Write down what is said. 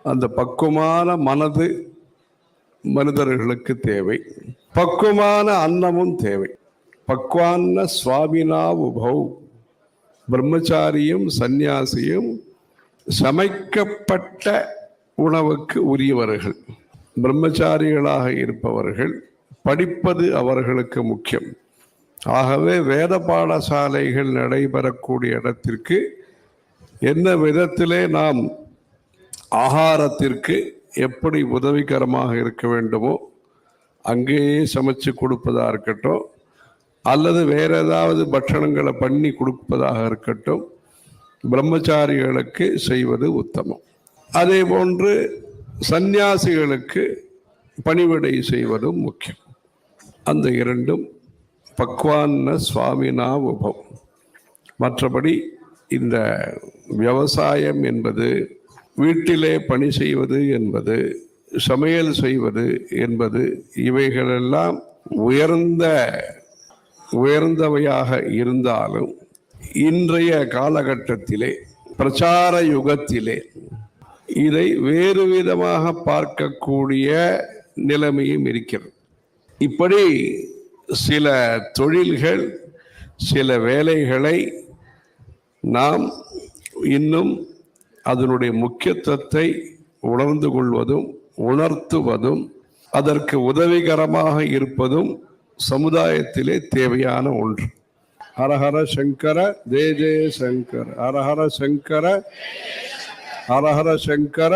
அந்த பக்குவமான மனது மனிதர்களுக்கு தேவை. பக்குவமான அன்னமும் தேவை. பக்வான்ன சுவாமினா உபௌ. பிரம்மச்சாரியும் சந்நியாசியும் சமைக்கப்பட்ட உணவுக்கு உரியவர்கள். பிரம்மச்சாரிகளாக இருப்பவர்கள் படிப்பது அவர்களுக்கு முக்கியம். ஆகவே வேத பாடசாலைகள் நடைபெறக்கூடிய இடத்திற்கு என்ன விதத்திலே நாம் ஆகாரத்திற்கு எப்படி உதவிகரமாக இருக்க வேண்டுமோ அங்கேயே சமைச்சு கொடுப்பதாக இருக்கட்டும், அல்லது வேற ஏதாவது பட்சணங்களை பண்ணி கொடுப்பதாக இருக்கட்டும், பிரம்மச்சாரிகளுக்கு செய்வது உத்தமம். அதே போன்று சந்நியாசிகளுக்கு பணிவிடை செய்வதும் முக்கியம். அந்த இரண்டும் பக்வான்ன சுவாமினா உபம். மற்றபடி இந்த விவசாயம் என்பது, வீட்டிலே பணி செய்வது என்பது, சமையல் செய்வது என்பது, இவைகளெல்லாம் உயர்ந்தவையாக இருந்தாலும் இன்றைய காலகட்டத்திலே பிரச்சார யுகத்திலே இதை வேறு விதமாக பார்க்கக்கூடிய நிலைமையும் இருக்கிறது. இப்படி சில தொழில்கள், சில வேலைகளை நாம் இன்னும் அதனுடைய முக்கியத்துவத்தை உணர்ந்து கொள்வதும் உணர்த்துவதும் அதற்கு உதவிகரமாக இருப்பதும் சமுதாயத்திலே தேவையான ஒன்று. ஹரஹர சங்கர ஜெய ஜெய சங்கர. ஹரஹர சங்கர ஹரஹர சங்கர